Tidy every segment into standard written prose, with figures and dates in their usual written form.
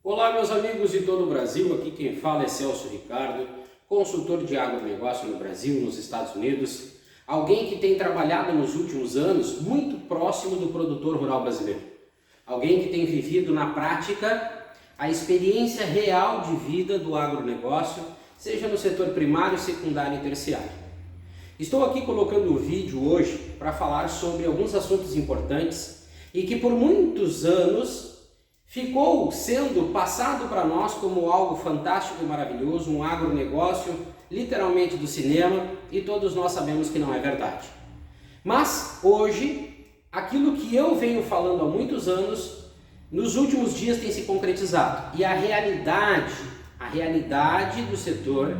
Olá, meus amigos de todo o Brasil, aqui quem fala é Celso Ricardo, consultor de agronegócio no Brasil, nos Estados Unidos, alguém que tem trabalhado nos últimos anos muito próximo do produtor rural brasileiro, alguém que tem vivido na prática a experiência real de vida do agronegócio, seja no setor primário, secundário e terciário. Estou aqui colocando o vídeo hoje para falar sobre alguns assuntos importantes e que por muitos anos ficou sendo passado para nós como algo fantástico e maravilhoso, um agronegócio literalmente do cinema, e todos nós sabemos que não é verdade. Mas hoje, aquilo que eu venho falando há muitos anos, nos últimos dias tem se concretizado, e a realidade do setor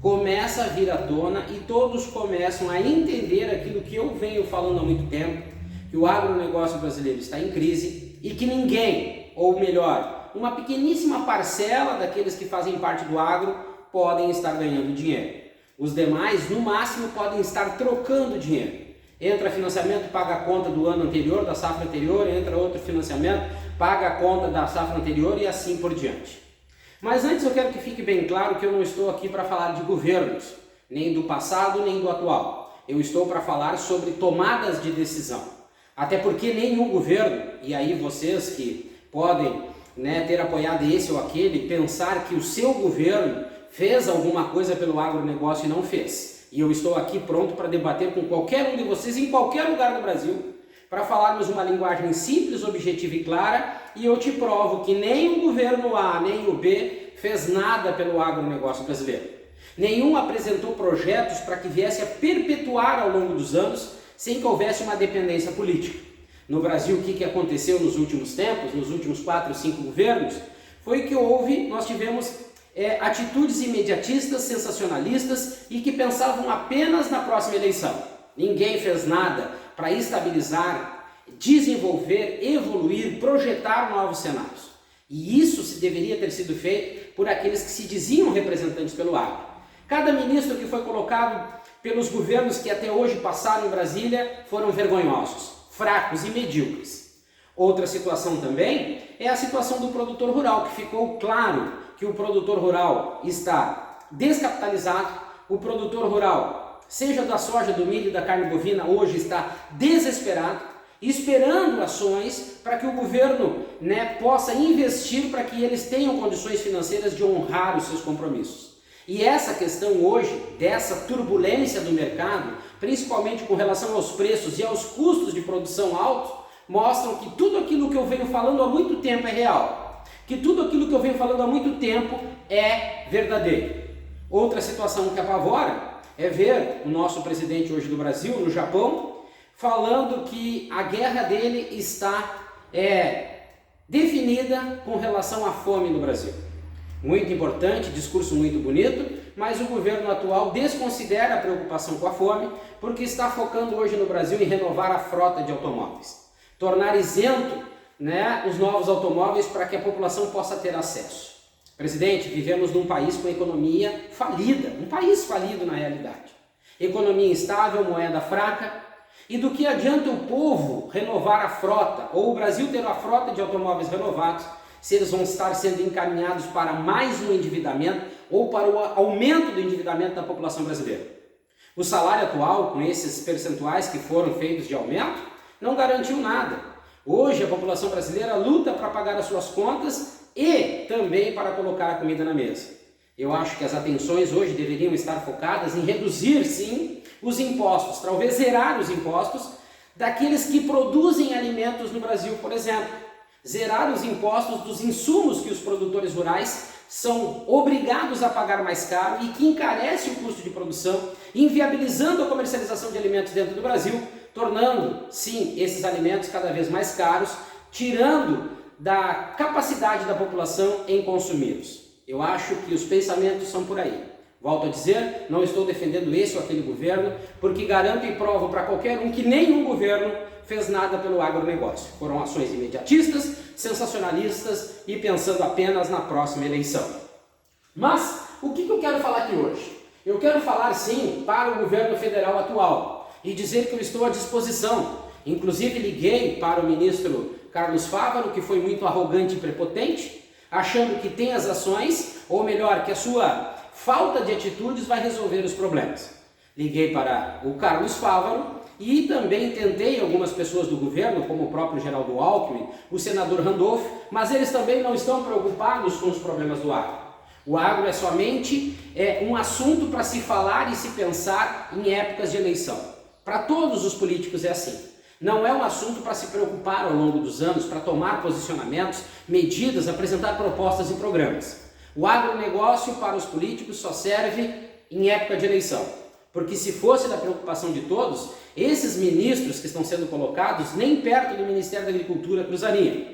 começa a vir à tona e todos começam a entender aquilo que eu venho falando há muito tempo, que o agronegócio brasileiro está em crise e que ninguém, ou melhor, uma pequeníssima parcela daqueles que fazem parte do agro podem estar ganhando dinheiro. Os demais, no máximo, podem estar trocando dinheiro. Entra financiamento, paga a conta do ano anterior, da safra anterior, entra outro financiamento, paga a conta da safra anterior e assim por diante. Mas antes eu quero que fique bem claro que eu não estou aqui para falar de governos, nem do passado, nem do atual. Eu estou para falar sobre tomadas de decisão. Até porque nenhum governo, e aí vocês que podem ter apoiado esse ou aquele, pensar que o seu governo fez alguma coisa pelo agronegócio e não fez. E eu estou aqui pronto para debater com qualquer um de vocês em qualquer lugar do Brasil, para falarmos uma linguagem simples, objetiva e clara, e eu te provo que nem o governo A, nem o B fez nada pelo agronegócio brasileiro. Nenhum apresentou projetos para que viesse a perpetuar ao longo dos anos, sem que houvesse uma dependência política. No Brasil, o que aconteceu nos últimos tempos, nos últimos 4 ou 5 governos, foi que nós tivemos atitudes imediatistas, sensacionalistas e que pensavam apenas na próxima eleição. Ninguém fez nada para estabilizar, desenvolver, evoluir, projetar novos cenários. E isso deveria ter sido feito por aqueles que se diziam representantes pelo agro. Cada ministro que foi colocado pelos governos que até hoje passaram em Brasília foram vergonhosos, fracos e medíocres. Outra situação também é a situação do produtor rural, que ficou claro que o produtor rural está descapitalizado, o produtor rural, seja da soja, do milho e da carne bovina, hoje está desesperado, esperando ações para que o governo possa investir para que eles tenham condições financeiras de honrar os seus compromissos. E essa questão hoje, dessa turbulência do mercado, principalmente com relação aos preços e aos custos de produção altos, mostram que tudo aquilo que eu venho falando há muito tempo é real, que tudo aquilo que eu venho falando há muito tempo é verdadeiro. Outra situação que apavora é ver o nosso presidente hoje do Brasil, no Japão, falando que a guerra dele está definida com relação à fome no Brasil. Muito importante, discurso muito bonito, mas o governo atual desconsidera a preocupação com a fome, porque está focando hoje no Brasil em renovar a frota de automóveis, tornar isento os novos automóveis para que a população possa ter acesso. Presidente, vivemos num país com economia falida, um país falido na realidade. Economia instável, moeda fraca, e do que adianta o povo renovar a frota, ou o Brasil ter a frota de automóveis renovados, se eles vão estar sendo encaminhados para mais um endividamento ou para o aumento do endividamento da população brasileira. O salário atual, com esses percentuais que foram feitos de aumento, não garantiu nada. Hoje a população brasileira luta para pagar as suas contas e também para colocar a comida na mesa. Eu acho que as atenções hoje deveriam estar focadas em reduzir, sim, os impostos, talvez zerar os impostos daqueles que produzem alimentos no Brasil, por exemplo. Zerar os impostos dos insumos que os produtores rurais são obrigados a pagar mais caro e que encarece o custo de produção, inviabilizando a comercialização de alimentos dentro do Brasil, tornando, sim, esses alimentos cada vez mais caros, tirando da capacidade da população em consumi-los. Eu acho que os pensamentos são por aí. Volto a dizer, não estou defendendo esse ou aquele governo, porque garanto e provo para qualquer um que nenhum governo fez nada pelo agronegócio. Foram ações imediatistas, sensacionalistas e pensando apenas na próxima eleição. Mas, o que eu quero falar aqui hoje? Eu quero falar sim para o governo federal atual e dizer que eu estou à disposição. Inclusive liguei para o ministro Carlos Fávaro, que foi muito arrogante e prepotente, achando que tem as ações, ou melhor, que a sua falta de atitudes vai resolver os problemas. Liguei para o Carlos Fávaro e também tentei algumas pessoas do governo, como o próprio Geraldo Alckmin, o senador Randolph, mas eles também não estão preocupados com os problemas do agro. O agro é somente um assunto para se falar e se pensar em épocas de eleição. Para todos os políticos é assim. Não é um assunto para se preocupar ao longo dos anos, para tomar posicionamentos, medidas, apresentar propostas e programas. O agronegócio para os políticos só serve em época de eleição. Porque se fosse da preocupação de todos, esses ministros que estão sendo colocados nem perto do Ministério da Agricultura cruzariam.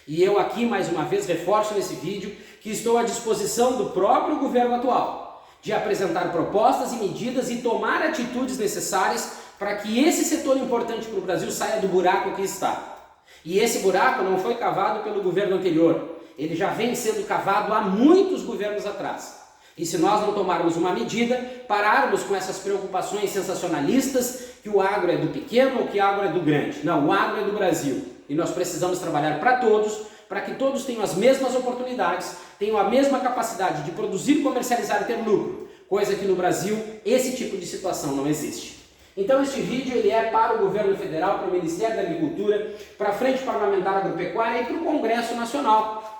E eu aqui mais uma vez reforço nesse vídeo que estou à disposição do próprio governo atual de apresentar propostas e medidas e tomar atitudes necessárias para que esse setor importante para o Brasil saia do buraco que está. E esse buraco não foi cavado pelo governo anterior, ele já vem sendo cavado há muitos governos atrás. E se nós não tomarmos uma medida, pararmos com essas preocupações sensacionalistas que o agro é do pequeno ou que o agro é do grande. Não, o agro é do Brasil. E nós precisamos trabalhar para todos, para que todos tenham as mesmas oportunidades, tenham a mesma capacidade de produzir, comercializar e ter lucro. Coisa que no Brasil, esse tipo de situação não existe. Então este vídeo ele é para o governo federal, para o Ministério da Agricultura, para a Frente Parlamentar Agropecuária e para o Congresso Nacional.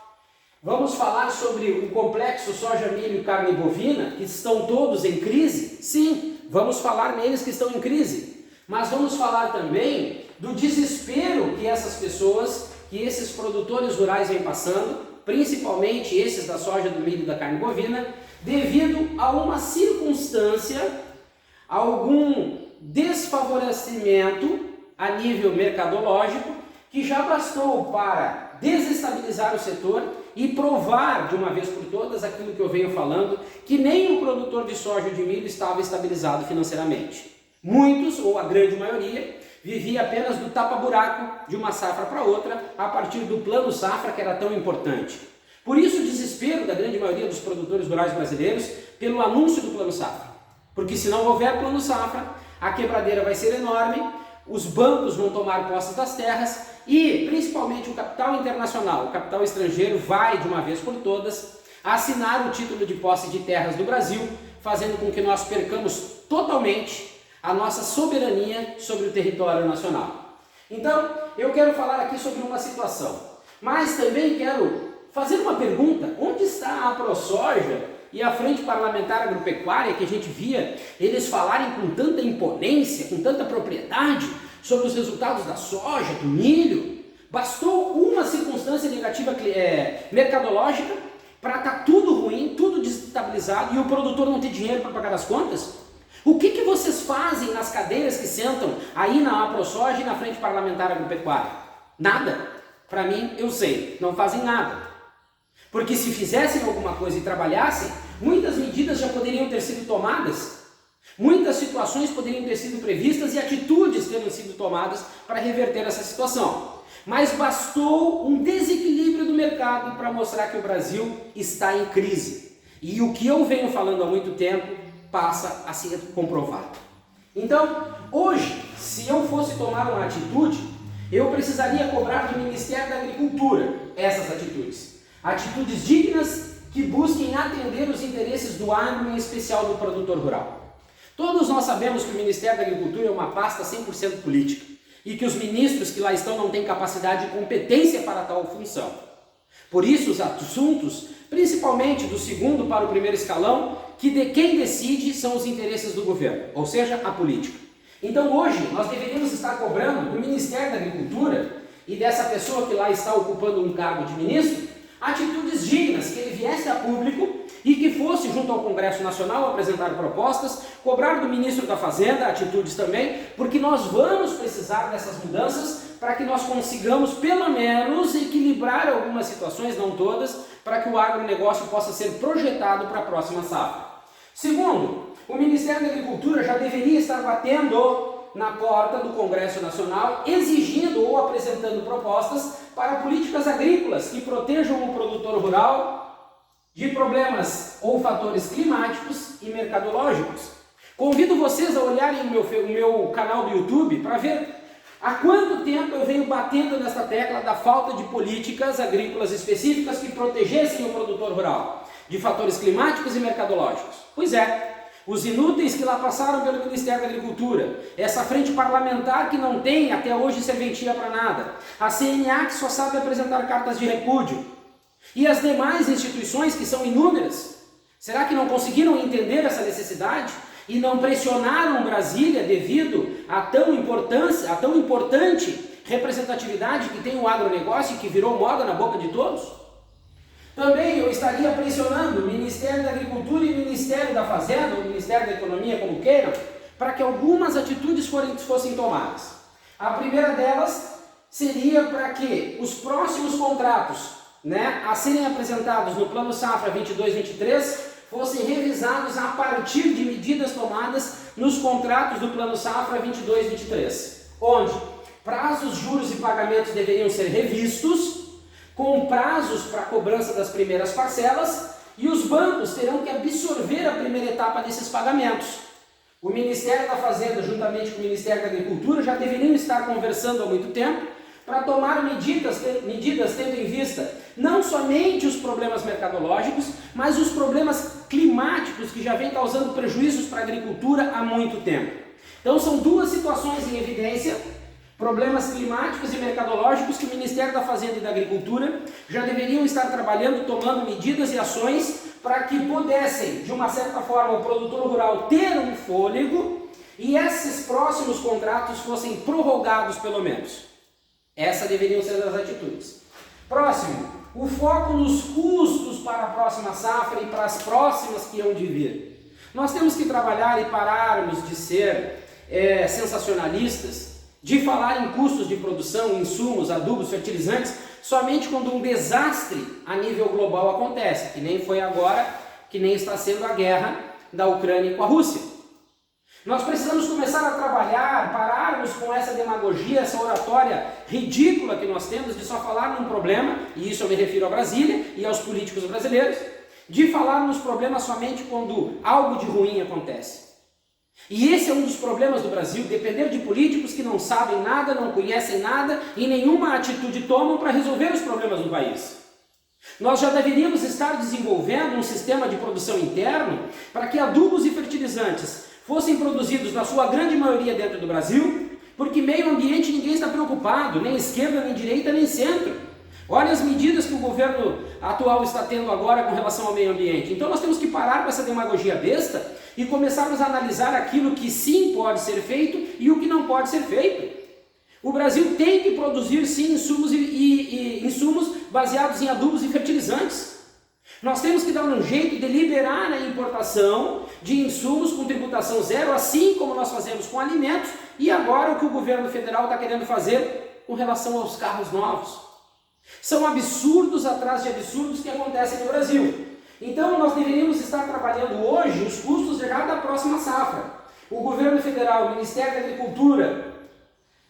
Vamos falar sobre o complexo soja, milho e carne bovina, que estão todos em crise? Sim, vamos falar neles que estão em crise. Mas vamos falar também do desespero que essas pessoas, que esses produtores rurais vêm passando, principalmente esses da soja, do milho e da carne bovina, devido a uma circunstância, algum desfavorecimento a nível mercadológico, que já bastou para desestabilizar o setor e provar de uma vez por todas aquilo que eu venho falando, que nem o produtor de soja ou de milho estava estabilizado financeiramente. Muitos, ou a grande maioria, vivia apenas do tapa-buraco de uma safra para outra, a partir do plano safra que era tão importante. Por isso o desespero da grande maioria dos produtores rurais brasileiros pelo anúncio do plano safra. Porque se não houver plano safra, a quebradeira vai ser enorme, os bancos vão tomar posse das terras e, principalmente, o capital internacional, o capital estrangeiro, vai, de uma vez por todas, assinar o título de posse de terras do Brasil, fazendo com que nós percamos totalmente a nossa soberania sobre o território nacional. Então, eu quero falar aqui sobre uma situação, mas também quero fazer uma pergunta: onde está a ProSoja e a Frente Parlamentar Agropecuária, que a gente via eles falarem com tanta imponência, com tanta propriedade sobre os resultados da soja, do milho? Bastou uma circunstância negativa mercadológica para estar tudo ruim, tudo desestabilizado e o produtor não ter dinheiro para pagar as contas? O que vocês fazem nas cadeiras que sentam aí na ProSoja e na Frente Parlamentar Agropecuária? Nada. Para mim, eu sei, não fazem nada. Porque se fizessem alguma coisa e trabalhassem, muitas medidas já poderiam ter sido tomadas, muitas situações poderiam ter sido previstas e atitudes teriam sido tomadas para reverter essa situação. Mas bastou um desequilíbrio do mercado para mostrar que o Brasil está em crise. E o que eu venho falando há muito tempo passa a ser comprovado. Então, hoje, se eu fosse tomar uma atitude, eu precisaria cobrar do Ministério da Agricultura essas atitudes. Atitudes dignas que busquem atender os interesses do agro, em especial do produtor rural. Todos nós sabemos que o Ministério da Agricultura é uma pasta 100% política e que os ministros que lá estão não têm capacidade e competência para tal função. Por isso, os assuntos, principalmente do segundo para o primeiro escalão, que quem decide são os interesses do governo, ou seja, a política. Então hoje nós deveríamos estar cobrando do Ministério da Agricultura e dessa pessoa que lá está ocupando um cargo de ministro, atitudes dignas, que ele viesse a público e que fosse junto ao Congresso Nacional apresentar propostas, cobrar do ministro da Fazenda atitudes também, porque nós vamos precisar dessas mudanças para que nós consigamos pelo menos equilibrar algumas situações, não todas, para que o agronegócio possa ser projetado para a próxima safra. Segundo, o Ministério da Agricultura já deveria estar batendo na porta do Congresso Nacional, exigindo ou apresentando propostas para políticas agrícolas que protejam o produtor rural de problemas ou fatores climáticos e mercadológicos. Convido vocês a olharem o meu canal do YouTube para ver Há quanto tempo eu venho batendo nessa tecla da falta de políticas agrícolas específicas que protegessem o produtor rural de fatores climáticos e mercadológicos? Pois é, os inúteis que lá passaram pelo Ministério da Agricultura, essa frente parlamentar que não tem até hoje serventia para nada, a CNA que só sabe apresentar cartas de repúdio e as demais instituições que são inúmeras. Será que não conseguiram entender essa necessidade e não pressionaram Brasília devido à tão importante representatividade que tem o agronegócio e que virou moda na boca de todos? Também eu estaria pressionando o Ministério da Agricultura e o Ministério da Fazenda, ou o Ministério da Economia, como queiram, para que algumas atitudes fossem tomadas. A primeira delas seria para que os próximos contratos, a serem apresentados no Plano Safra 22-23 fossem revisados a partir de medidas tomadas nos contratos do Plano Safra 22-23, onde prazos, juros e pagamentos deveriam ser revistos, com prazos para a cobrança das primeiras parcelas, e os bancos terão que absorver a primeira etapa desses pagamentos. O Ministério da Fazenda, juntamente com o Ministério da Agricultura, já deveriam estar conversando há muito tempo para tomar medidas tendo em vista não somente os problemas mercadológicos, mas os problemas climáticos que já vêm causando prejuízos para a agricultura há muito tempo. Então são duas situações em evidência: problemas climáticos e mercadológicos que o Ministério da Fazenda e da Agricultura já deveriam estar trabalhando, tomando medidas e ações para que pudessem, de uma certa forma, o produtor rural ter um fôlego e esses próximos contratos fossem prorrogados pelo menos. Essas deveriam ser as atitudes. Próximo, o foco nos custos para a próxima safra e para as próximas que hão de vir. Nós temos que trabalhar e pararmos de ser sensacionalistas, de falar em custos de produção, insumos, adubos, fertilizantes, somente quando um desastre a nível global acontece, que nem foi agora, que nem está sendo a guerra da Ucrânia com a Rússia. Nós precisamos começar a trabalhar, pararmos com essa demagogia, essa oratória ridícula que nós temos de só falar num problema, e isso eu me refiro a Brasília e aos políticos brasileiros, de falar nos problemas somente quando algo de ruim acontece. E esse é um dos problemas do Brasil, depender de políticos que não sabem nada, não conhecem nada e nenhuma atitude tomam para resolver os problemas do país. Nós já deveríamos estar desenvolvendo um sistema de produção interno para que adubos e fertilizantes fossem produzidos na sua grande maioria dentro do Brasil, porque meio ambiente ninguém está preocupado, nem esquerda, nem direita, nem centro. Olha as medidas que o governo atual está tendo agora com relação ao meio ambiente. Então nós temos que parar com essa demagogia besta e começarmos a analisar aquilo que sim pode ser feito e o que não pode ser feito. O Brasil tem que produzir sim insumos insumos baseados em adubos e fertilizantes. Nós temos que dar um jeito de liberar a importação de insumos com tributação zero, assim como nós fazemos com alimentos, e agora o que o governo federal está querendo fazer com relação aos carros novos. São absurdos atrás de absurdos que acontecem no Brasil. Então nós deveríamos estar trabalhando hoje os custos já da próxima safra. O governo federal, o Ministério da Agricultura,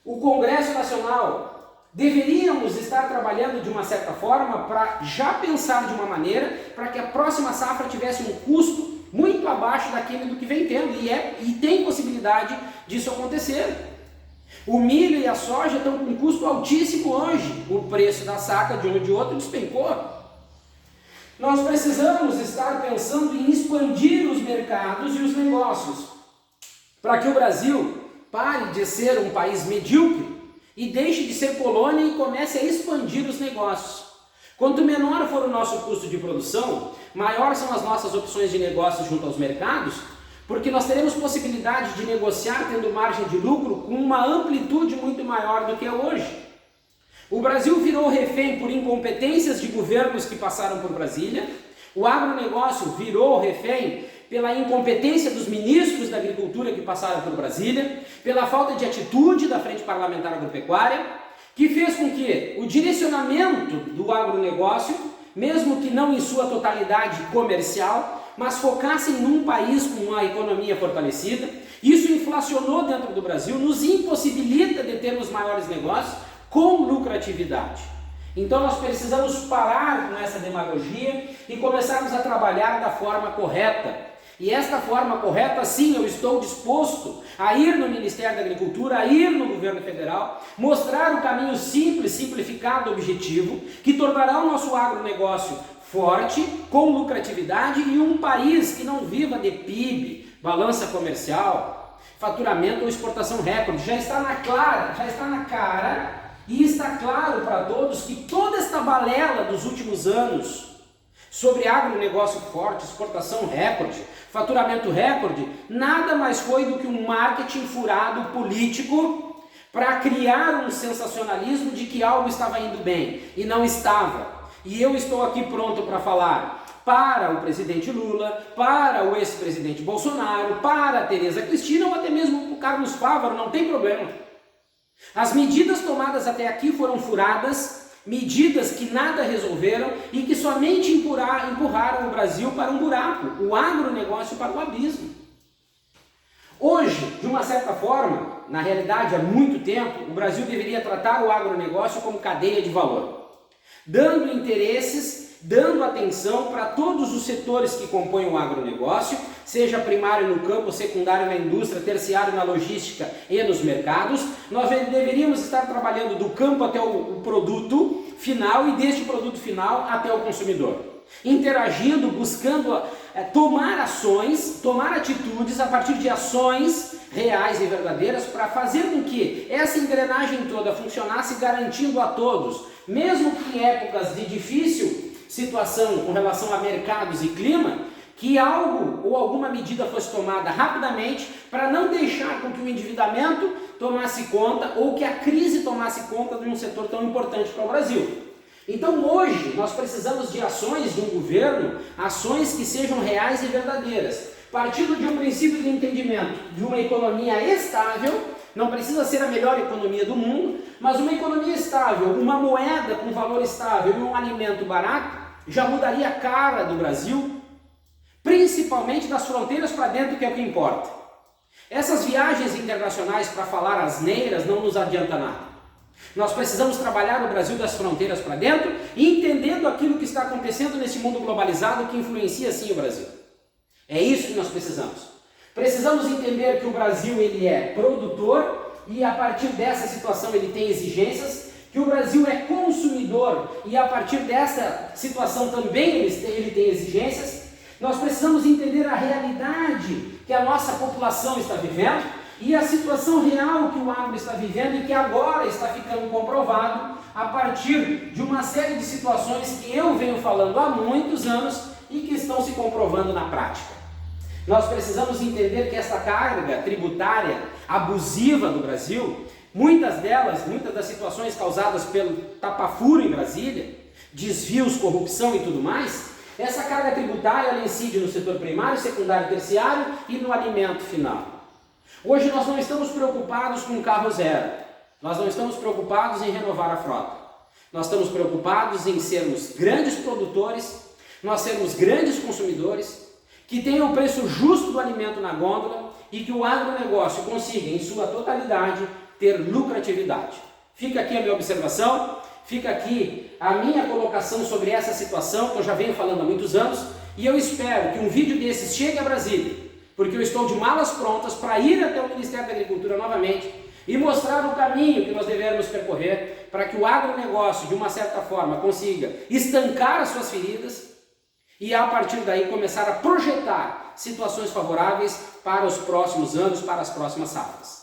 o Congresso Nacional, deveríamos estar trabalhando de uma certa forma para já pensar de uma maneira para que a próxima safra tivesse um custo muito abaixo daquele do que vem tendo, e tem possibilidade disso acontecer. O milho e a soja estão com um custo altíssimo hoje, o preço da saca de um e de outro despencou. Nós precisamos estar pensando em expandir os mercados e os negócios, para que o Brasil pare de ser um país medíocre e deixe de ser colônia e comece a expandir os negócios. Quanto menor for o nosso custo de produção, maior são as nossas opções de negócios junto aos mercados, porque nós teremos possibilidade de negociar tendo margem de lucro com uma amplitude muito maior do que é hoje. O Brasil virou refém por incompetências de governos que passaram por Brasília, o agronegócio virou refém pela incompetência dos ministros da Agricultura que passaram por Brasília, pela falta de atitude da Frente Parlamentar Agropecuária, que fez com que o direcionamento do agronegócio, mesmo que não em sua totalidade comercial, mas focassem num país com uma economia fortalecida. Isso inflacionou dentro do Brasil, nos impossibilita de termos maiores negócios com lucratividade. Então nós precisamos parar com essa demagogia e começarmos a trabalhar da forma correta. E esta forma correta, sim, eu estou disposto a ir no Ministério da Agricultura, a ir no governo federal, mostrar o caminho simples, simplificado, objetivo, que tornará o nosso agronegócio forte, com lucratividade e um país que não viva de PIB, balança comercial, faturamento ou exportação recorde. Já está na cara e está claro para todos que toda esta balela dos últimos anos sobre agronegócio forte, exportação recorde, faturamento recorde, nada mais foi do que um marketing furado político para criar um sensacionalismo de que algo estava indo bem e não estava. E eu estou aqui pronto para falar para o presidente Lula, para o ex-presidente Bolsonaro, para a Tereza Cristina ou até mesmo para o Carlos Fávaro, não tem problema. As medidas tomadas até aqui foram furadas, medidas que nada resolveram e que somente empurraram o Brasil para um buraco, o agronegócio para o abismo. Hoje, de uma certa forma, na realidade há muito tempo, o Brasil deveria tratar o agronegócio como cadeia de valor, dando interesses, dando atenção para todos os setores que compõem o agronegócio, seja primário no campo, secundário na indústria, terciário na logística e nos mercados. Nós deveríamos estar trabalhando do campo até o produto final e deste produto final até o consumidor, interagindo, buscando tomar ações, tomar atitudes a partir de ações reais e verdadeiras para fazer com que essa engrenagem toda funcionasse, garantindo a todos, mesmo que em épocas de difícil situação com relação a mercados e clima, que algo ou alguma medida fosse tomada rapidamente para não deixar com que o endividamento tomasse conta ou que a crise tomasse conta de um setor tão importante para o Brasil. Então hoje nós precisamos de ações de um governo, ações que sejam reais e verdadeiras, partindo de um princípio de entendimento de uma economia estável. Não precisa ser a melhor economia do mundo, mas uma economia estável, uma moeda com valor estável e um alimento barato já mudaria a cara do Brasil, principalmente das fronteiras para dentro, que é o que importa. Essas viagens internacionais para falar asneiras não nos adianta nada. Nós precisamos trabalhar o Brasil das fronteiras para dentro, entendendo aquilo que está acontecendo nesse mundo globalizado que influencia sim o Brasil. É isso que nós precisamos. Precisamos entender que o Brasil ele é produtor e a partir dessa situação ele tem exigências, que o Brasil é consumidor e a partir dessa situação também ele tem exigências. Nós precisamos entender a realidade que a nossa população está vivendo e a situação real que o agro está vivendo e que agora está ficando comprovado a partir de uma série de situações que eu venho falando há muitos anos e que estão se comprovando na prática. Nós precisamos entender que essa carga tributária abusiva do Brasil, muitas das situações causadas pelo tapa-furo em Brasília, desvios, corrupção e tudo mais, essa carga tributária ela incide no setor primário, secundário, terciário e no alimento final. Hoje nós não estamos preocupados com carro zero, nós não estamos preocupados em renovar a frota, nós estamos preocupados em sermos grandes produtores, nós sermos grandes consumidores, que tenha o preço justo do alimento na gôndola e que o agronegócio consiga, em sua totalidade, ter lucratividade. Fica aqui a minha observação, fica aqui a minha colocação sobre essa situação que eu já venho falando há muitos anos e eu espero que um vídeo desses chegue a Brasília, porque eu estou de malas prontas para ir até o Ministério da Agricultura novamente e mostrar o caminho que nós devemos percorrer para que o agronegócio, de uma certa forma, consiga estancar as suas feridas e a partir daí começar a projetar situações favoráveis para os próximos anos, para as próximas safras.